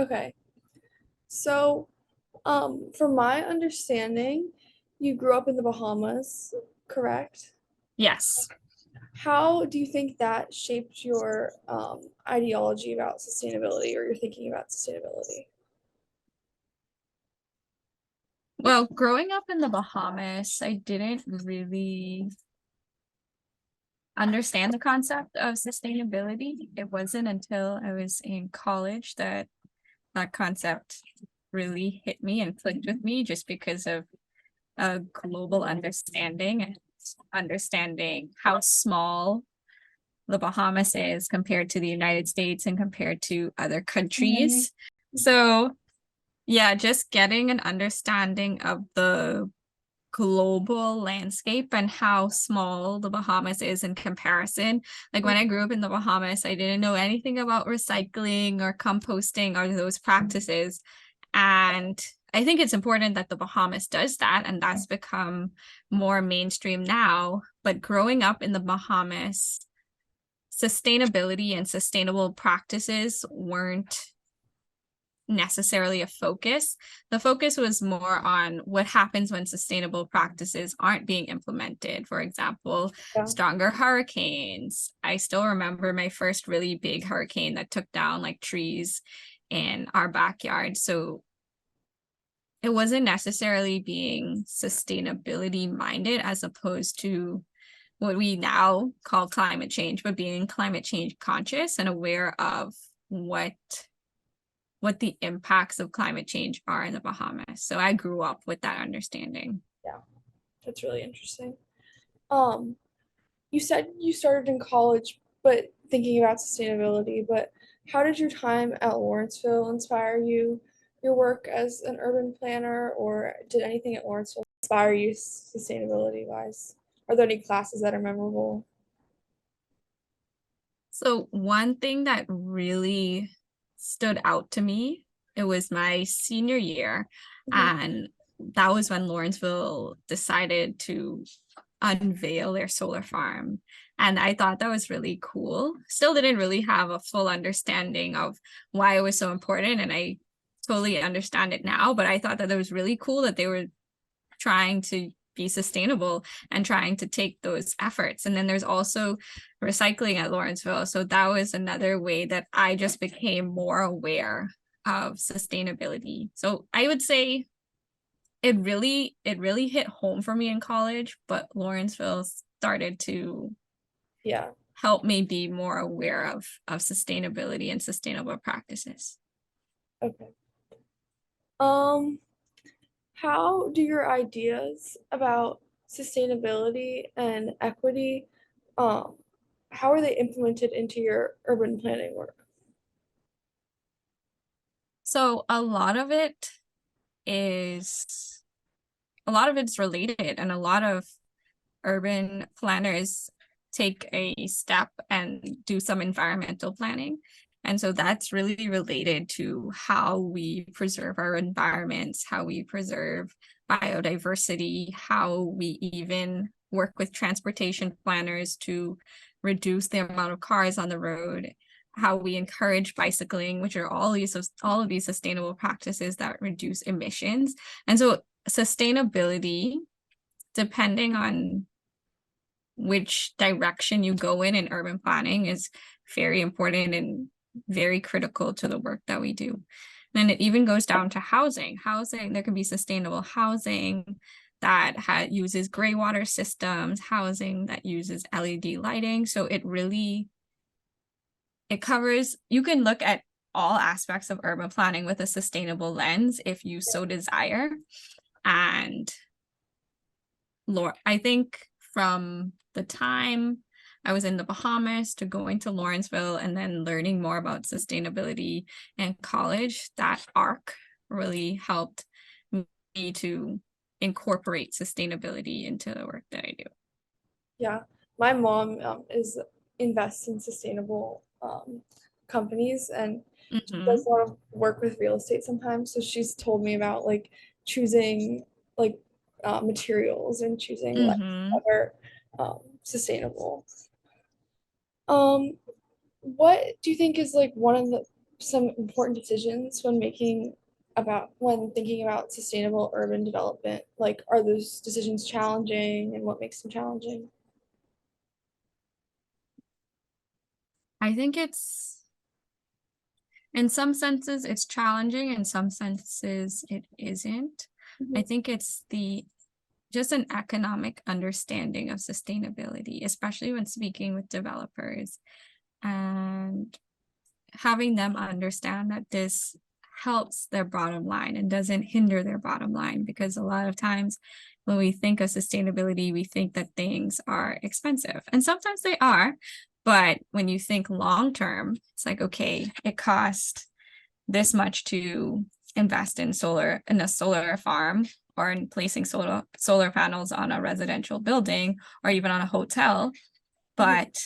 Okay. So, from my understanding, you grew up in the Bahamas, correct? Yes. How do you think that shaped your ideology about sustainability or your thinking about sustainability? Well, growing up in the Bahamas, I didn't really understand the concept of sustainability. It wasn't until I was in college that that concept really hit me and clicked with me just because of a global understanding and understanding how small the Bahamas is compared to the United States and compared to other countries. So, yeah, just getting an understanding of the global landscape and how small the Bahamas is in comparison. Like when I grew up in the Bahamas, I didn't know anything about recycling or composting or those practices. And I think it's important that the Bahamas does that, and that's become more mainstream now. But growing up in the Bahamas, sustainability and sustainable practices weren't necessarily a focus. The focus was more on what happens when sustainable practices aren't being implemented. For example, Yeah. stronger hurricanes. I still remember my first really big hurricane that took down like trees in our backyard. So it wasn't necessarily being sustainability minded as opposed to what we now call climate change, but being climate change conscious and aware of what the impacts of climate change are in the Bahamas. So I grew up with that understanding. Yeah, that's really interesting. Um, you said you started in college, but thinking about sustainability, but how did your time at Lawrenceville inspire you, your work as an urban planner, or did anything at Lawrenceville inspire you sustainability wise? Are there any classes that are memorable? So one thing that really stood out to me, it was my senior year, Mhm. and that was when Lawrenceville decided to unveil their solar farm. And I thought that was really cool. Still didn't really have a full understanding of why it was so important. And I totally understand it now, but I thought that it was really cool that they were trying to be sustainable and trying to take those efforts. And then there's also recycling at Lawrenceville. So that was another way that I just became more aware of sustainability. So I would say it really hit home for me in college, but Lawrenceville started to Yeah. help me be more aware of sustainability and sustainable practices. Okay. Um, how do your ideas about sustainability and equity, um, how are they implemented into your urban planning work? So is a lot of it's related, and a lot of urban planners take a step and do some environmental planning. And so that's really related to how we preserve our environments, how we preserve biodiversity, how we even work with transportation planners to reduce the amount of cars on the road, how we encourage bicycling, which are all of these sustainable practices that reduce emissions. And so sustainability, depending on which direction you go in urban planning, is very important and very critical to the work that we do. And it even goes down to housing. Housing, there can be sustainable housing that uses gray water systems, housing that uses LED lighting. So it covers, you can look at all aspects of urban planning with a sustainable lens if you so desire. And I think from the time I was in the Bahamas to going to Lawrenceville and then learning more about sustainability in college, that arc really helped me to incorporate sustainability into the work that I do. Yeah, my mom is invests in sustainable companies and she does Mhm. a lot of work with real estate sometimes. So she's told me about like choosing like materials and choosing what Mhm. are sustainable. Um, what do you think is like one of the some important decisions when thinking about sustainable urban development? Like, are those decisions challenging, and what makes them challenging? I think in some senses it's challenging, in some senses it isn't. I Mhm. think it's the just an economic understanding of sustainability, especially when speaking with developers, and having them understand that this helps their bottom line and doesn't hinder their bottom line. Because a lot of times when we think of sustainability, we think that things are expensive, and sometimes they are. But when you think long term, it's like, okay, it costs this much to invest in a solar farm, or in placing solar panels on a residential building or even on a hotel. Mhm. But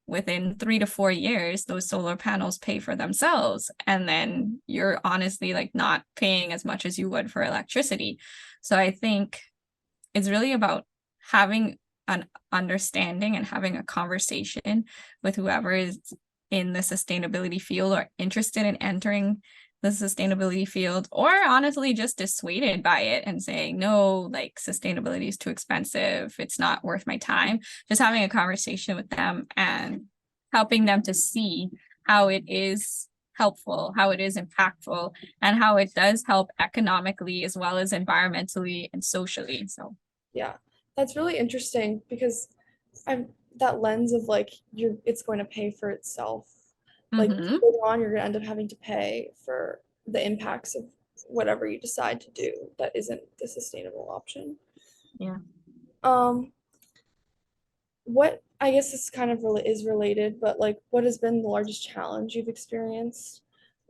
within 3 to 4 years, those solar panels pay for themselves. And then you're honestly like not paying as much as you would for electricity. So I think it's really about having an understanding and having a conversation with whoever is in the sustainability field or interested in entering the sustainability field, or honestly just dissuaded by it and saying, no, like sustainability is too expensive, it's not worth my time. Just having a conversation with them and helping them to see how it is helpful, how it is impactful, and how it does help economically as well as environmentally and socially. So Yeah, that's really interesting because I'm that lens of like it's going to pay for itself. Like mhm. later on, you're gonna end up having to pay for the impacts of whatever you decide to do that isn't the sustainable option. Yeah. Um, what I guess this kind of really is related, but like, what has been the largest challenge you've experienced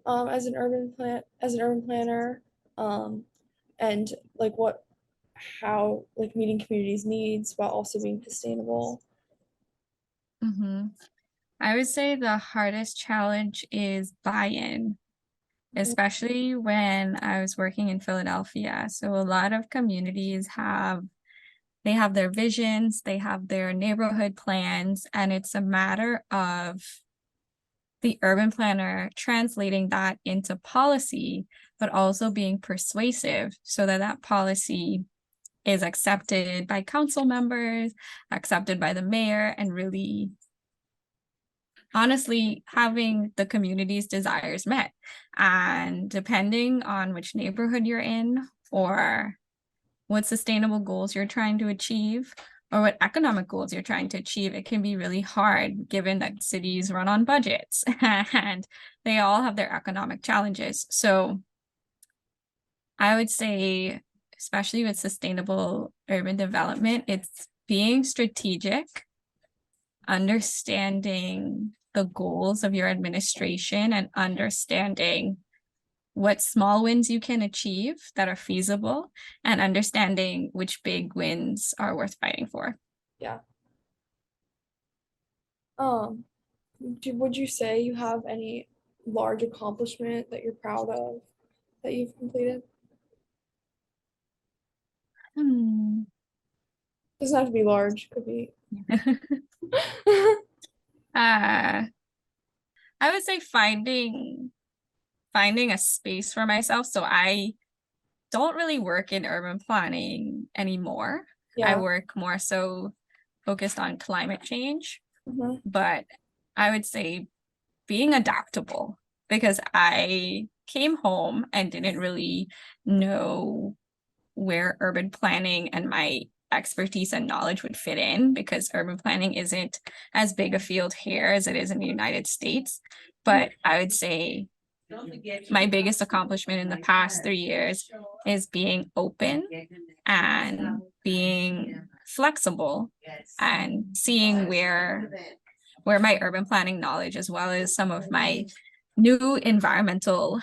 as an urban planner, um, and like how like meeting communities' needs while also being sustainable. I would say the hardest challenge is buy-in, especially when I was working in Philadelphia. So a lot of communities they have their visions, they have their neighborhood plans, and it's a matter of the urban planner translating that into policy, but also being persuasive so that that policy is accepted by council members, accepted by the mayor, and really honestly having the community's desires met. And depending on which neighborhood you're in, or what sustainable goals you're trying to achieve, or what economic goals you're trying to achieve, it can be really hard given that cities run on budgets and they all have their economic challenges. So I would say, especially with sustainable urban development, it's being strategic, understanding the goals of your administration, and understanding what small wins you can achieve that are feasible, and understanding which big wins are worth fighting for. Yeah. Um, would you say you have any large accomplishment that you're proud of that you've completed? Hmm. Doesn't have to be large, could be. uh, I would say finding a space for myself. So I don't really work in urban planning anymore. I Yeah. work more so focused on climate change, Mhm. but I would say being adaptable, because I came home and didn't really know where urban planning and my expertise and knowledge would fit in, because urban planning isn't as big a field here as it is in the United States. But I would say my biggest accomplishment in the past 3 years is being open and being flexible and seeing where my urban planning knowledge, as well as some of my new environmental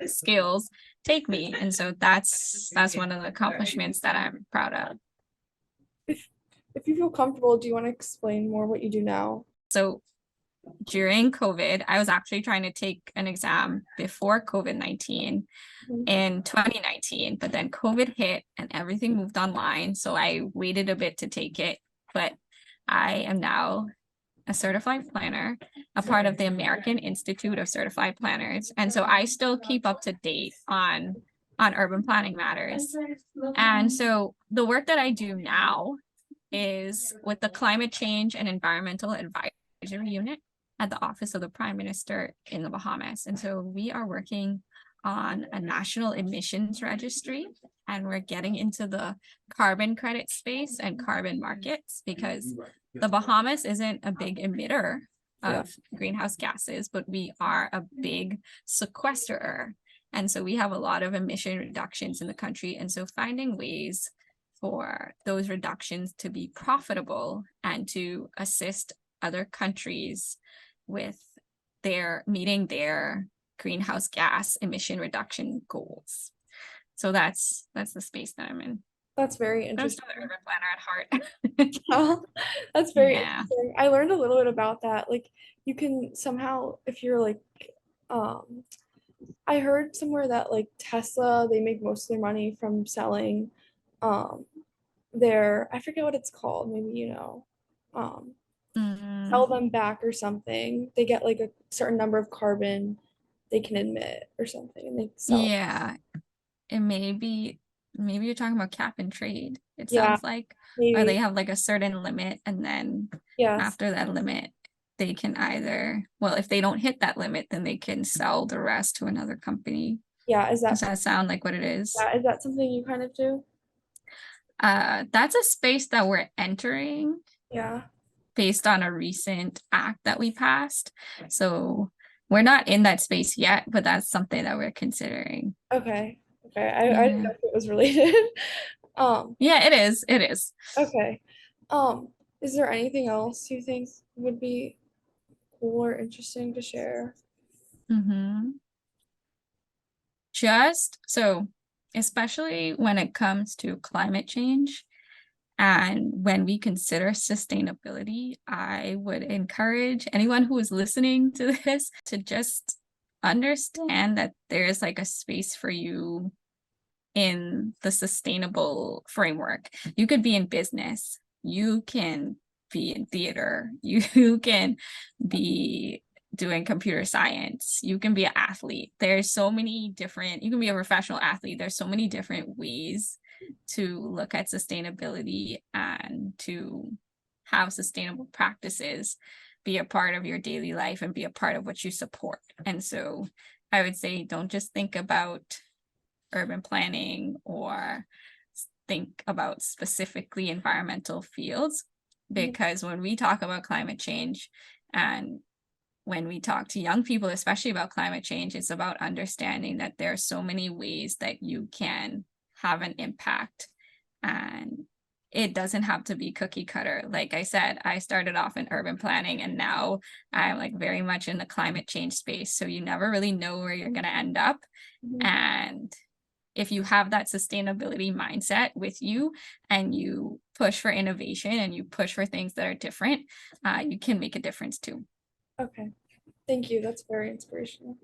skills, take me. And so that's one of the accomplishments that I'm proud of. If if you feel comfortable, do you want to explain more what you do now? So during COVID, I was actually trying to take an exam before COVID-19 Mhm. in 2019, but then COVID hit and everything moved online. So I waited a bit to take it, but I am now a certified planner, a part of the American Institute of Certified Planners. And so I still keep up to date on urban planning matters. And so the work that I do now is with the Climate Change and Environmental Advisory Unit at the Office of the Prime Minister in the Bahamas. And so we are working on a national emissions registry, and we're getting into the carbon credit space and carbon markets because the Bahamas isn't a big emitter of greenhouse gases, but we are a big sequesterer. And so we have a lot of emission reductions in the country. And so finding ways for those reductions to be profitable and to assist other countries with their meeting their greenhouse gas emission reduction goals. So that's the space that I'm in. That's very I'm interesting. still the urban planner at heart. Oh, that's very Yeah. interesting. I learned a little bit about that. Like you can somehow, if you're like, I heard somewhere that like Tesla, they make most of their money from selling um their, I forget what it's called, maybe you know, um sell them back or something. They get like a certain number of carbon they can emit or something and they sell. Yeah. It maybe you're talking about cap and trade, it Yeah, sounds like, or they maybe. have like a certain limit, and then Yes. after that limit, they can either, well, if they don't hit that limit, then they can sell the rest to another company. Yeah, Does that sound like what it is? is that something you kind of do? That's a space that we're entering Yeah. based on a recent act that we passed. So we're not in that space yet, but that's something that we're considering. Okay. Okay. I didn't Yeah. know if it was related. Um, Yeah, it is. It is. okay. Um, is there anything else you think would be cool or interesting to share? Mm-hmm. Just so, especially when it comes to climate change and when we consider sustainability, I would encourage anyone who is listening to this to just understand that there's like a space for you in the sustainable framework. You could be in business, you can be in theater, you can be doing computer science, you can be an athlete. There's so many different, you can be a professional athlete. There's so many different ways to look at sustainability and to have sustainable practices be a part of your daily life and be a part of what you support. And so I would say don't just think about urban planning or think about specifically environmental fields, because when we talk about climate change and when we talk to young people, especially about climate change, it's about understanding that there are so many ways that you can have an impact, and it doesn't have to be cookie cutter. Like I said, I started off in urban planning and now I'm like very much in the climate change space. So you never really know where you're going to end up. Mhm. And if you have that sustainability mindset with you and you push for innovation and you push for things that are different, you can make a difference too. Okay. Thank you. That's very inspirational.